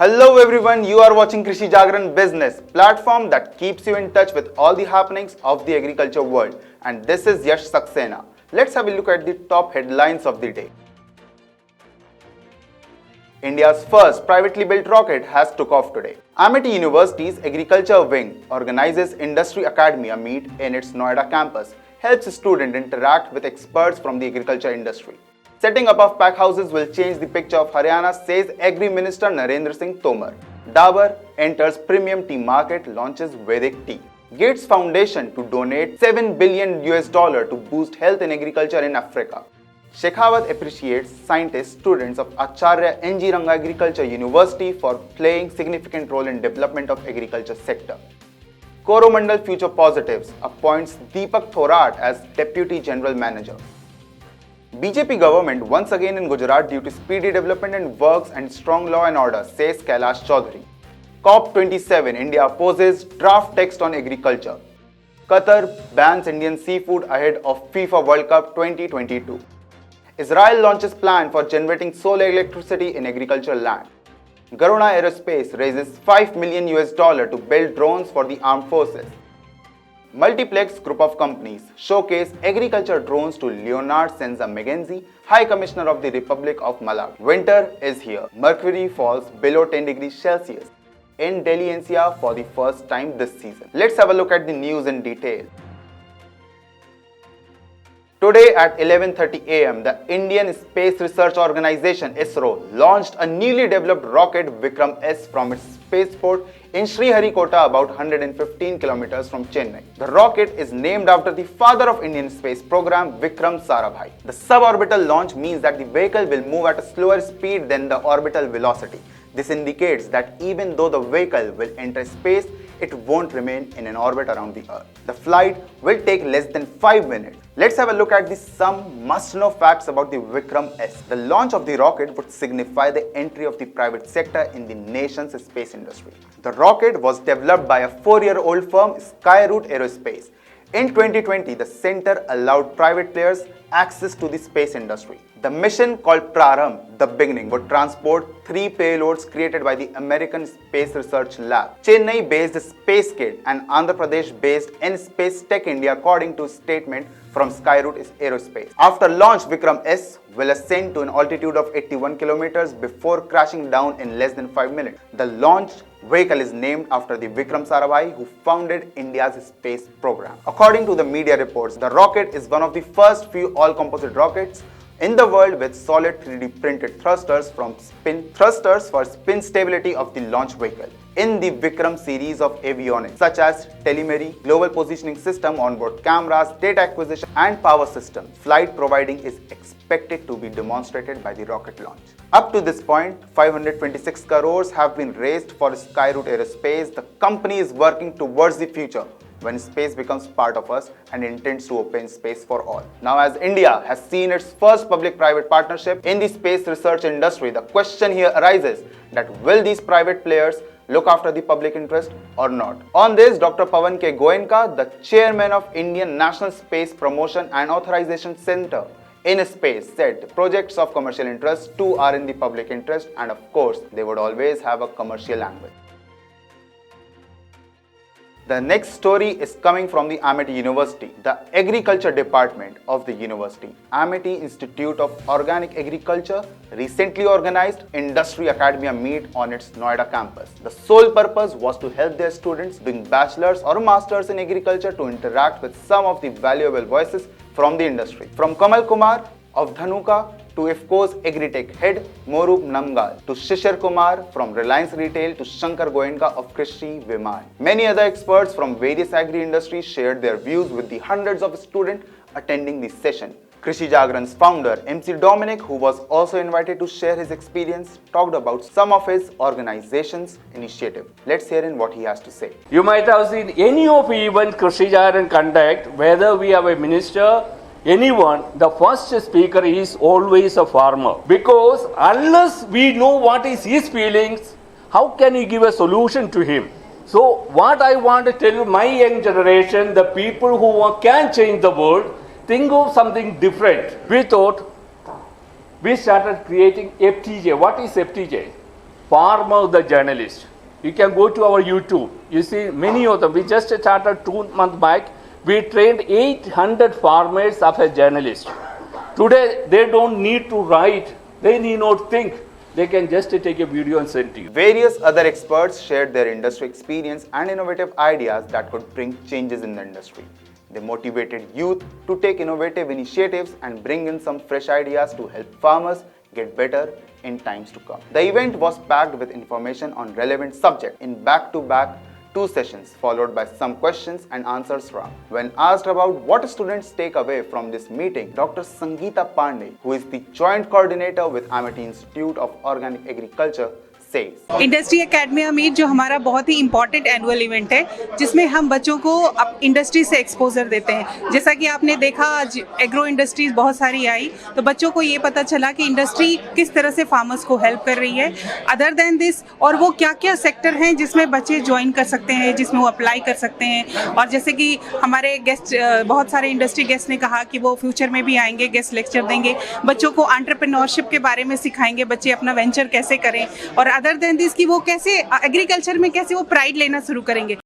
Hello everyone, you are watching Krishi Jagran Business, platform that keeps you in touch with all the happenings of the agriculture world. And this is Yash Saxena. Let's have a look at the top headlines of the day. India's first privately built rocket has took off today. Amity University's agriculture wing organizes Industry Academy meet in its Noida campus, helps students interact with experts from the agriculture industry. Setting up of pack houses will change the picture of Haryana, says Agri Minister Narendra Singh Tomar. Dabur enters premium tea market, launches Vedic tea. Gates Foundation to donate $7 billion to boost health in agriculture in Africa. Shekhawat appreciates scientists, students of Acharya Ranga Agriculture University for playing significant role in development of agriculture sector. Coromandel Future Positives appoints Deepak Thorat as Deputy General Manager. BJP government once again in Gujarat due to speedy development and works and strong law and order, says Kailash Chaudhary. COP27, India opposes draft text on agriculture. Qatar bans Indian seafood ahead of FIFA World Cup 2022. Israel launches plan for generating solar electricity in agricultural land. Garuna Aerospace raises $5 million to build drones for the armed forces. Multiplex group of companies showcase agriculture drones to Leonard Senza McKenzie, High Commissioner of the Republic of Malawi. Winter is here. Mercury falls below 10 degrees Celsius in Delhi NCR for the first time this season. Let's have a look at the news in detail. Today at 11:30 am, the Indian Space Research Organization ISRO launched a newly developed rocket vikram-s from its spaceport in Sriharikota, about 115 kilometers from Chennai. The rocket is named after the father of Indian space program, Vikram Sarabhai. The suborbital launch means that the vehicle will move at a slower speed than the orbital velocity. This indicates that even though the vehicle will enter space, it won't remain in an orbit around the Earth. The flight will take less than 5 minutes. Let's have a look at some must-know facts about the Vikram-s. The launch of the rocket would signify the entry of the private sector in the nation's space industry. The rocket was developed by a 4-year-old firm, Skyroot Aerospace. In 2020, the center allowed private players access to the space industry. The mission, called Prarambh, the beginning, would transport 3 payloads created by the American Space Research Lab, Chennai-based Space Kit, and Andhra Pradesh-based N-Space Tech India, according to a statement from Skyroot Aerospace. After launch, Vikram-s will ascend to an altitude of 81 kilometers before crashing down in less than 5 minutes. The launched vehicle is named after the Vikram Sarabhai, who founded India's space program. According to the media reports, the rocket is one of the first few all-composite rockets in the world with solid 3D printed thrusters for spin stability of the launch vehicle. In the Vikram series of avionics such as telemetry, global positioning system, onboard cameras, data acquisition and power system, flight providing is expected to be demonstrated by the rocket launch. Up to this point, 526 crores have been raised for Skyroot Aerospace. The company is working towards the future when space becomes part of us and intends to open space for all. Now, as India has seen its first public-private partnership in the space research industry, the question here arises that will these private players look after the public interest or not? On this, Dr. Pawan K. Goenka, the chairman of Indian National Space Promotion and Authorization Center in Space, said projects of commercial interest too are in the public interest, and of course, they would always have a commercial angle. The next story is coming from the Amity University, the agriculture department of the university. Amity Institute of Organic Agriculture recently organized Industry Academy meet on its Noida campus. The sole purpose was to help their students doing bachelor's or master's in agriculture to interact with some of the valuable voices from the industry. From Kamal Kumar of Dhanuka to IFCO's Agritech head Morup Namgal, to Shishir Kumar from Reliance Retail, to Shankar Goenka of Krishi Viman. Many other experts from various agri industries shared their views with the hundreds of students attending this session. Krishi Jagran's founder, MC Dominic, who was also invited to share his experience, talked about some of his organization's initiative. Let's hear in what he has to say. You might have seen any of event Krishi Jagran conduct, whether we have a minister, anyone, the first speaker is always a farmer. Because unless we know what is his feelings, how can you give a solution to him? So what I want to tell you, my young generation, the people who can change the world, think of something different. We thought, we started creating FTJ. What is FTJ? farmer the journalist. You can go to our YouTube. You see many of them. We just started 2 months back. We trained 800 farmers as a journalist. Today, they don't need to write. They need not think. They can just take a video and send to you. Various other experts shared their industry experience and innovative ideas that could bring changes in the industry. They motivated youth to take innovative initiatives and bring in some fresh ideas to help farmers get better in times to come. The event was packed with information on relevant subjects in back-to-back 2 sessions, followed by some questions and answers round. When asked about what students take away from this meeting, Dr. Sangeeta Pandey, who is the joint coordinator with Amity Institute of Organic Agriculture, says industry academy अमीर जो हमारा बहुत ही important annual event है जिसमें हम बच्चों को industry से एक्सपोजर देते हैं। जैसा कि आपने देखा आज एग्रो इंडस्ट्रीज बहुत सारी आई तो बच्चों को ये पता चला कि इंडस्ट्री किस तरह से फार्मर्स को हेल्प कर रही है अदर देन दिस और वो क्या क्या सेक्टर हैं जिसमें बच्चे ज्वाइन कर सकते हैं जिसमें वो अप्लाई कर सकते हैं। और जैसे कि हमारे गेस्ट बहुत सारे इंडस्ट्री गेस्ट ने कहा कि वो फ्यूचर में भी आएंगे गेस्ट लेक्चर देंगे बच्चों को एंटरप्रेन्योरशिप के बारे में सिखाएंगे बच्चे अपना वेंचर कैसे करें और अदर देन दिस कि वो कैसे एग्रीकल्चर में कैसे वो प्राइड लेना शुरू करेंगे।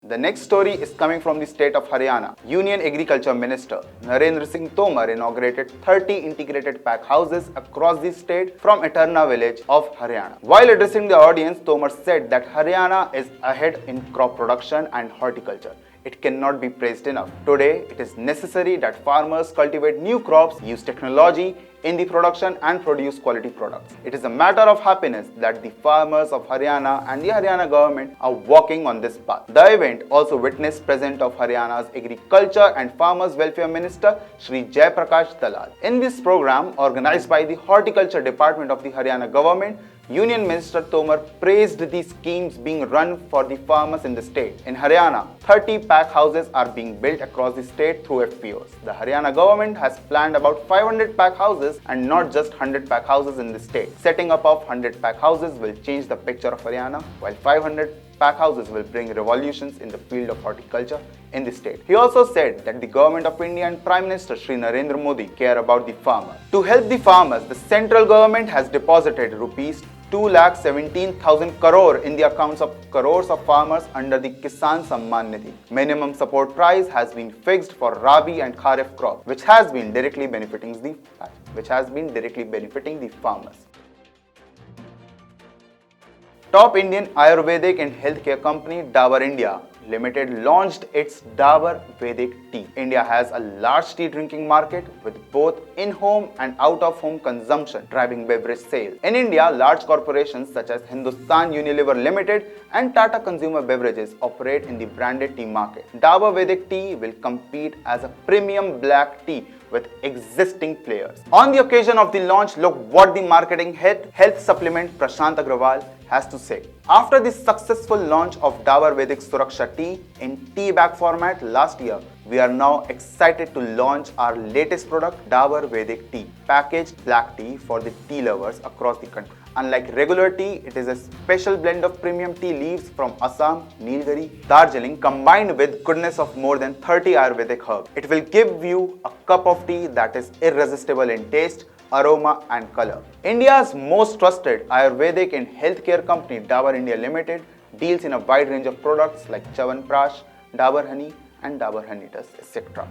The next story is coming from the state of Haryana. Union Agriculture Minister Narendra Singh Tomar inaugurated 30 integrated pack houses across the state from Acharya village of Haryana. While addressing the audience, Tomar said that Haryana is ahead in crop production and horticulture. It cannot be praised enough. Today, it is necessary that farmers cultivate new crops, use technology in the production and produce quality products. It is a matter of happiness that the farmers of Haryana and the Haryana government are walking on this path. The event also witnessed presence of Haryana's Agriculture and Farmers Welfare Minister Shri Jai Prakash Dalal. In this program organized by the Horticulture Department of the Haryana government, Union Minister Tomar praised the schemes being run for the farmers in the state. In Haryana, 30 pack houses are being built across the state through FPOs. The Haryana government has planned about 500 pack houses and not just 100 pack houses in the state. Setting up of 100 pack houses will change the picture of Haryana, while 500 pack houses will bring revolutions in the field of horticulture in the state. He also said that the government of India and Prime Minister Shri Narendra Modi care about the farmer. To help the farmers, the central government has deposited rupees 2,17,000 crore in the accounts of crores of farmers under the Kisan Samman Nidhi. Minimum support price has been fixed for Rabi and Kharif crop, which has been directly benefiting the farmers. Top Indian Ayurvedic and healthcare company Dabur India Limited launched its Dabur Vedic tea. India has a large tea drinking market with both in-home and out-of-home consumption driving beverage sales. In India, large corporations such as Hindustan Unilever Limited and Tata Consumer Beverages operate in the branded tea market. Dabur Vedic tea will compete as a premium black tea with existing players. On the occasion of the launch, look what the marketing head, health supplement Prashant Agrawal has to say. After the successful launch of Dabur Vedic Suraksha tea in tea bag format last year, we are now excited to launch our latest product, Dabur Vedic tea, packaged black tea for the tea lovers across the country. Unlike regular tea, it is a special blend of premium tea leaves from Assam, Nilgiri, Darjeeling combined with goodness of more than 30 Ayurvedic herbs. It will give you a cup of tea that is irresistible in taste, aroma and color. India's most trusted Ayurvedic and healthcare company Dabur India Limited deals in a wide range of products like Chyawanprash, Dabur Honey and Dabur Honeytus, etc.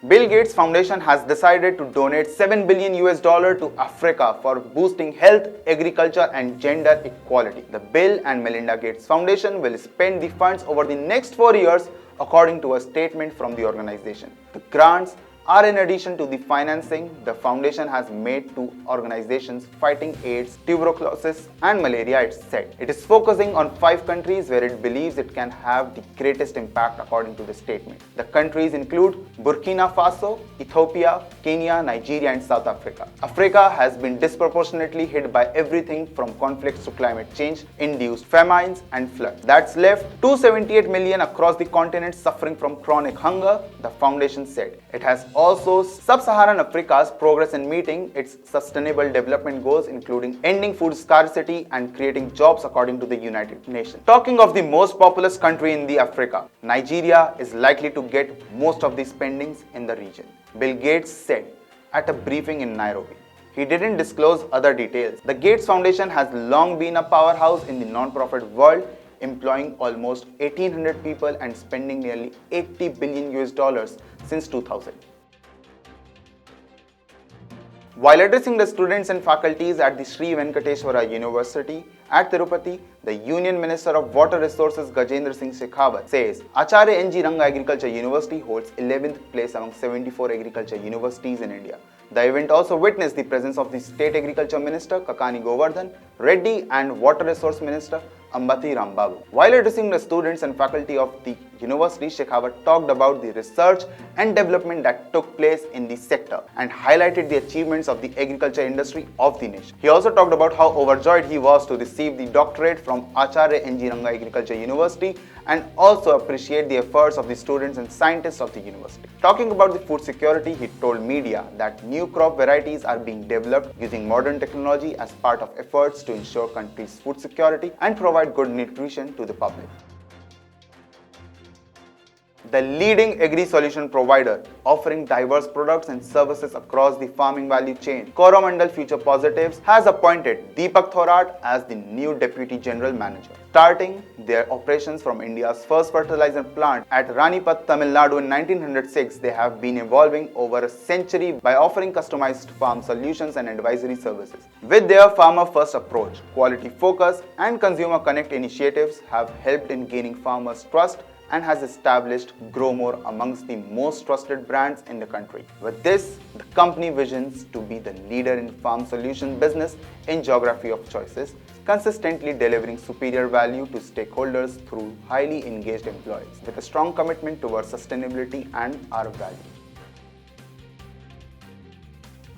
Bill Gates Foundation has decided to donate $7 billion to Africa for boosting health, agriculture and gender equality. The Bill and Melinda Gates Foundation will spend the funds over the next 4 years according to a statement from the organization. The grants are in addition to the financing the foundation has made to organizations fighting AIDS, tuberculosis and malaria, it said. It is focusing on 5 countries where it believes it can have the greatest impact according to the statement. The countries include Burkina Faso, Ethiopia, Kenya, Nigeria and South Africa. Africa has been disproportionately hit by everything from conflicts to climate change, induced famines and floods. That's left 278 million across the continent suffering from chronic hunger, the foundation said. It has also Sub-Saharan Africa's progress in meeting its sustainable development goals, including ending food scarcity and creating jobs according to the United Nations. Talking of the most populous country in the Africa, Nigeria is likely to get most of the spendings in the region. Bill Gates said, at a briefing in Nairobi. He didn't disclose other details. The Gates Foundation has long been a powerhouse in the non-profit world, employing almost 1,800 people and spending nearly $80 billion since 2000. While addressing the students and faculties at the Sri Venkateswara University at Tirupati, the Union Minister of Water Resources Gajendra Singh Shekhawat says Acharya NG Ranga Agriculture University holds 11th place among 74 agriculture universities in India. The event also witnessed the presence of the State Agriculture Minister Kakani Govardhan Reddy and Water Resource Minister Amity Rambabu. While addressing the students and faculty of the university, Shekhawat talked about the research and development that took place in the sector and highlighted the achievements of the agriculture industry of the nation. He also talked about how overjoyed he was to receive the doctorate from Acharya NG Ranga Agriculture University and also appreciate the efforts of the students and scientists of the university. Talking about the food security, he told media that new crop varieties are being developed using modern technology as part of efforts to ensure country's food security and provide good nutrition to the public. The leading agri-solution provider offering diverse products and services across the farming value chain, Coromandel Future Positives has appointed Deepak Thorat as the new Deputy General Manager. Starting their operations from India's first fertilizer plant at Ranipat, Tamil Nadu in 1906, they have been evolving over a century by offering customized farm solutions and advisory services. With their farmer-first approach, quality focus and consumer connect initiatives have helped in gaining farmers' trust and has established Grow More amongst the most trusted brands in the country. With this, the company visions to be the leader in farm solution business in geography of choices, consistently delivering superior value to stakeholders through highly engaged employees with a strong commitment towards sustainability and our values.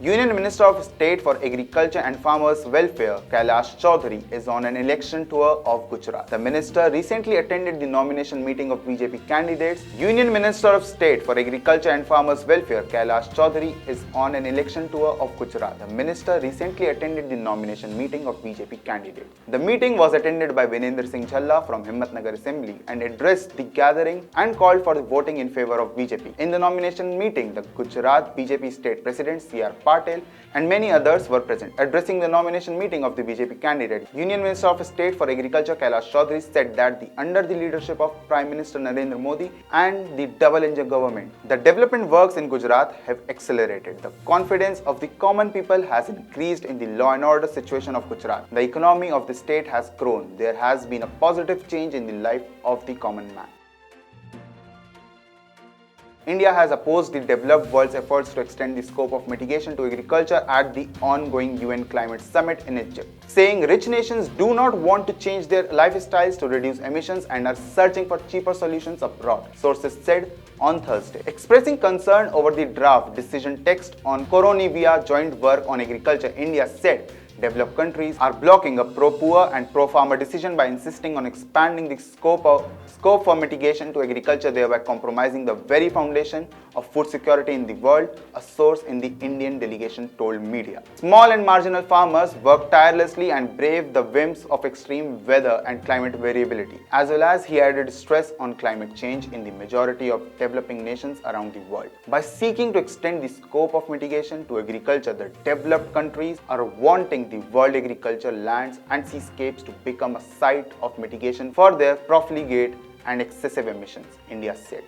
Union Minister of State for Agriculture and Farmers Welfare, Kailash Chaudhary, is on an election tour of Gujarat. The minister recently attended the nomination meeting of BJP candidates. Union Minister of State for Agriculture and Farmers Welfare, Kailash Chaudhary, is on an election tour of Gujarat. The minister recently attended the nomination meeting of BJP candidates. The meeting was attended by Narendra Singh from Himmatnagar Assembly and addressed the gathering and called for the voting in favor of BJP. In the nomination meeting, the Gujarat BJP State President C.R. Patel and many others were present. Addressing the nomination meeting of the BJP candidate, Union Minister of State for Agriculture Kailash Chaudhary said that under the leadership of Prime Minister Narendra Modi and the double-engine government, the development works in Gujarat have accelerated. The confidence of the common people has increased in the law and order situation of Gujarat. The economy of the state has grown. There has been a positive change in the life of the common man. India has opposed the developed world's efforts to extend the scope of mitigation to agriculture at the ongoing UN Climate Summit in Egypt, saying rich nations do not want to change their lifestyles to reduce emissions and are searching for cheaper solutions abroad, sources said on Thursday. Expressing concern over the draft decision text on Coronavia joint work on agriculture, India said developed countries are blocking a pro-poor and pro-farmer decision by insisting on expanding the scope for mitigation to agriculture, thereby compromising the very foundation of food security in the world, a source in the Indian delegation told media. Small and marginal farmers work tirelessly and brave the whims of extreme weather and climate variability, as well as he added stress on climate change in the majority of developing nations around the world. By seeking to extend the scope of mitigation to agriculture, the developed countries are wanting the world agriculture lands and seascapes to become a site of mitigation for their profligate and excessive emissions, India said.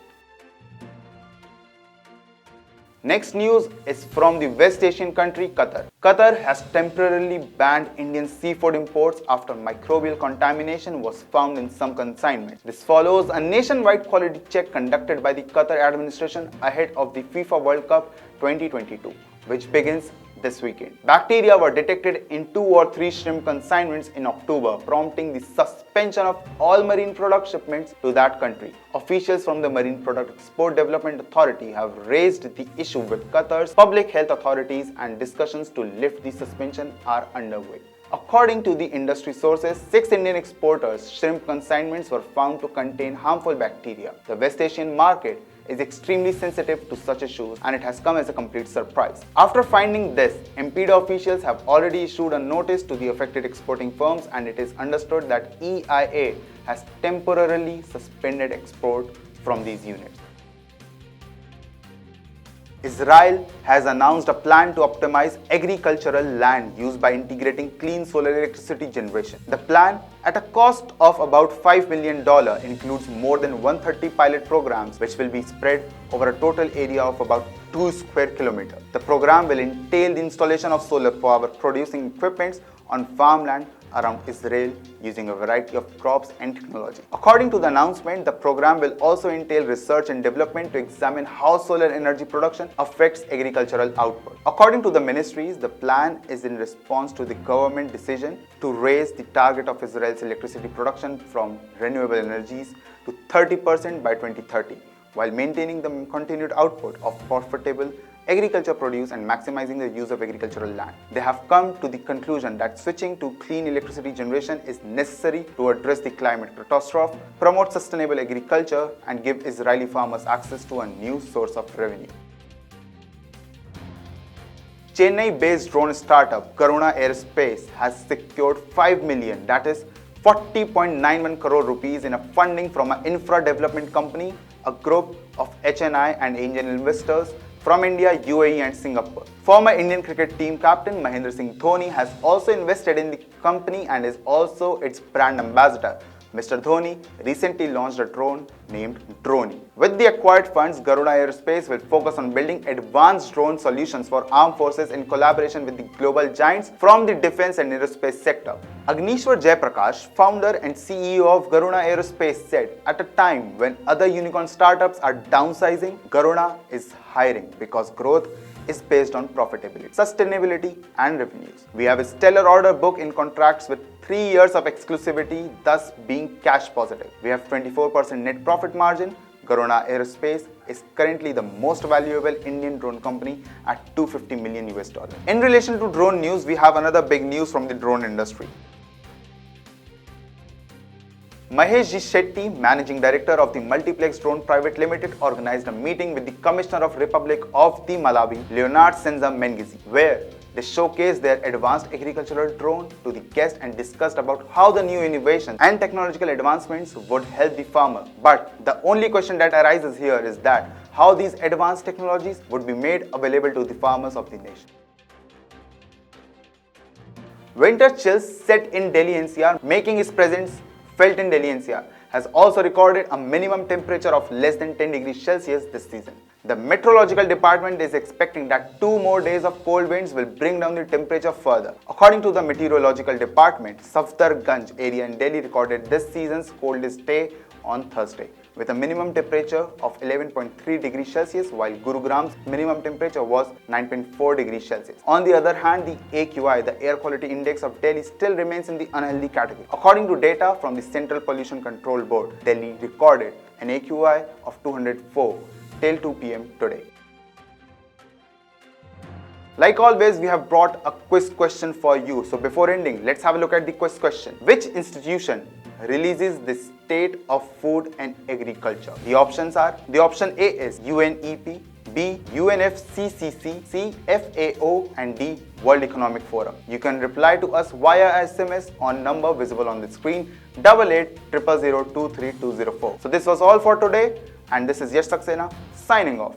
Next news is from the West Asian country Qatar. Qatar has temporarily banned Indian seafood imports after microbial contamination was found in some consignments. This follows a nationwide quality check conducted by the Qatar administration ahead of the FIFA World Cup 2022, which begins this weekend. Bacteria were detected in 2 or 3 shrimp consignments in October, prompting the suspension of all marine product shipments to that country. Officials from the Marine Product Export Development Authority have raised the issue with Qatar's public health authorities and discussions to lift the suspension are underway. According to the industry sources, 6 Indian exporters' shrimp consignments were found to contain harmful bacteria. The West Asian market is extremely sensitive to such issues and it has come as a complete surprise. After finding this, MPDA officials have already issued a notice to the affected exporting firms and it is understood that EIA has temporarily suspended export from these units. Israel has announced a plan to optimize agricultural land used by integrating clean solar electricity generation. The plan, at a cost of about $5 million, includes more than 130 pilot programs which will be spread over a total area of about 2 square kilometers. The program will entail the installation of solar power producing equipments on farmland around Israel using a variety of crops and technology. According to the announcement, the program will also entail research and development to examine how solar energy production affects agricultural output. According to the ministries, the plan is in response to the government decision to raise the target of Israel's electricity production from renewable energies to 30% by 2030, while maintaining the continued output of profitable agriculture produce and maximizing the use of agricultural land. They have come to the conclusion that switching to clean electricity generation is necessary to address the climate catastrophe, promote sustainable agriculture, and give Israeli farmers access to a new source of revenue. Chennai-based drone startup Garuna Aerospace has secured 5 million, that is 40.91 crore rupees in a funding from an infra development company, a group of HNI and angel investors from India, UAE and Singapore. Former Indian cricket team captain Mahendra Singh Dhoni has also invested in the company and is also its brand ambassador. Mr. Dhoni recently launched a drone named Droni. With the acquired funds, Garuda Aerospace will focus on building advanced drone solutions for armed forces in collaboration with the global giants from the defense and aerospace sector. Agnishwar Jaiprakash, founder and CEO of Garuda Aerospace, said, at a time when other unicorn startups are downsizing, Garuda is hiring because growth is based on profitability, sustainability and revenues. We have a stellar order book in contracts with 3 years of exclusivity, thus being cash positive. We have 24% net profit margin. Garuda Aerospace is currently the most valuable Indian drone company at $250 million US. In relation to drone news, we have another big news from the drone industry. Mahesh G. Shetty, Managing Director of the Multiplex Drone Private Limited, organized a meeting with the Commissioner of Republic of the Malawi, Leonard Senza Mengizi, where they showcased their advanced agricultural drone to the guests and discussed about how the new innovations and technological advancements would help the farmer. But the only question that arises here is that how these advanced technologies would be made available to the farmers of the nation. Winter chills set in Delhi NCR, making its presence felt in Delhi NCR, has also recorded a minimum temperature of less than 10 degrees Celsius this season. The meteorological department is expecting that 2 more days of cold winds will bring down the temperature further. According to the meteorological department, Safdarganj area in Delhi recorded this season's coldest day on Thursday, with a minimum temperature of 11.3 degrees Celsius, while Gurugram's minimum temperature was 9.4 degrees Celsius. On the other hand, the AQI, the Air Quality Index of Delhi, still remains in the unhealthy category. According to data from the Central Pollution Control Board, Delhi recorded an AQI of 204 till 2 p.m. today. Like always, we have brought a quiz question for you. So before ending, let's have a look at the quiz question. Which institution releases the State of Food and Agriculture? The options are, the option A is UNEP, B UNFCCC, C FAO and D World Economic Forum. You can reply to us via SMS on number visible on the screen 8800023204. So this was all for today and this is Yash Saxena signing off.